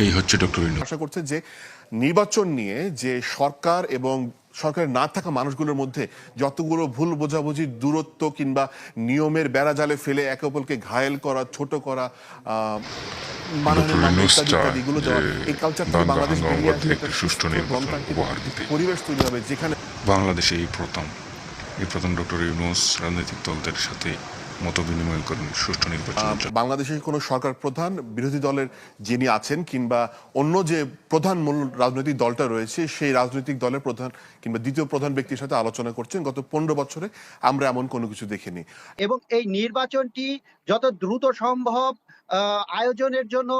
এই হচ্ছে ডক্টর ইউনূস। আশা করছে যে নির্বাচন নিয়ে যে সরকার এবং সরকারের না থাকা মানুষগুলোর মধ্যে যতগুলো ভুল বোঝাবুঝির দূরত্ব কিংবা নিয়মের বেড়াজালে ফেলে একে অপরকে ঘায়েল করা, ছোট করা, মানহানির মামলা ইত্যাদি ইত্যাদি এগুলো দেওয়া, এই কালচার থেকে বাংলাদেশ বেরিয়ে আসলে একটা সুষ্ঠু নির্বাচন উপহার দিতে পরিবেশ তৈরি হবে যেখানে বাংলাদেশে এই প্রথম ডক্টর ইউনূস রাজনৈতিক দলদের সাথে মত বিনিময় করেন সুষ্ঠু নির্বাচনের জন্য। বাংলাদেশের কোনো সরকার প্রধান, বিরোধী দলের যিনি আছেন কিংবা অন্য যে প্রধান মূল রাজনৈতিক দলটা রয়েছে সেই রাজনৈতিক দলের প্রধান কিংবা দ্বিতীয় প্রধান ব্যক্তির সাথে আলোচনা করছেন। গত 15 বছরে আমরা এমন কোনো কিছু দেখিনি। এবং এই নির্বাচনটি যত দ্রুত সম্ভব আয়োজনের জন্য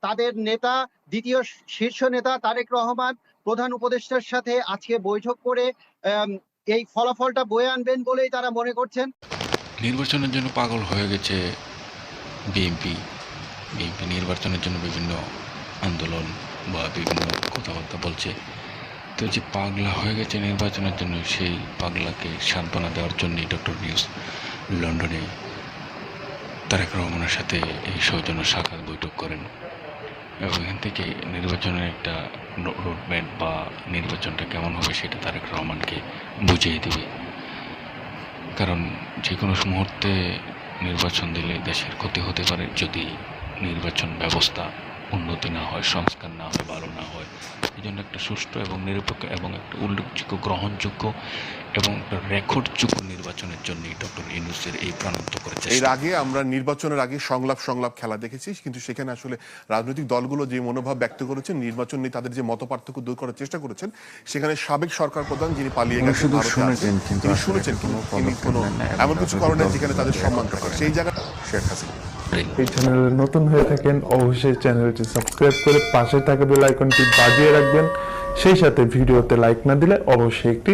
তাদের নেতা, দ্বিতীয় শীর্ষ নেতা তারেক রহমান প্রধান উপদেষ্টার সাথে আজকে বৈঠক করে এই ফলাফলটা বয়ে আনবেন বলেই তারা মনে করছেন। নির্বাচনের জন্য পাগল হয়ে গেছে বিএনপি নির্বাচনের জন্য বিভিন্ন আন্দোলন বা বিভিন্ন কথাবার্তা বলছে। তো যে পাগলা হয়ে গেছে নির্বাচনের জন্য, সেই পাগলাকে সান্ত্বনা দেওয়ার জন্যই ডক্টর ইউনূস লন্ডনে তারেক রহমানের সাথে এই সৌজন্য সাক্ষাৎ বৈঠক করেন এবং এখান থেকে নির্বাচনের একটা রোডম্যাপ বা নির্বাচনটা কেমন হবে সেটা তারেক রহমানকে বুঝিয়ে দেবে। কারণ যে কোনো মুহূর্তে নির্বাচন দিলে দেশের ক্ষতি হতে পারে যদি নির্বাচন ব্যবস্থা উন্নতি না হয়, সংস্কার না হয়, ভালো না হয়। এই জন্য একটা সুষ্ঠু এবং নিরপেক্ষ এবং একটা উল্লেখযোগ্য, গ্রহণযোগ্য এবং একটা রেকর্ডযোগ্য নির্বাচনের জন্যই ডক্টর ইউনূসের এই প্রাণান্ত করেছে। এর আগে আমরা নির্বাচনের আগে সংলাপ খেলা দেখেছি, কিন্তু সেখানে আসলে রাজনৈতিক দলগুলো যে মনোভাব ব্যক্ত করেছেন, নির্বাচন নিয়ে তাদের যে মতপার্থক্য দূর করার চেষ্টা করেছেন, সেখানে সাবেক সরকার প্রধান যিনি পালিয়ে গেছেন তিনি শুনেছেন তিনি কোনো এমন কিছু করেন না যেখানে তাদের সম্মান থাকে। সেই জায়গায় শেখ হাসিনা এই চ্যানেলে নতুন হয়ে থাকেন অবশ্যই চ্যানেলটি সাবস্ক্রাইব করে পাশে থাকা বেল আইকনটি বাজিয়ে রাখবেন। সেই সাথে ভিডিওতে লাইক না দিলে অবশ্যই একটি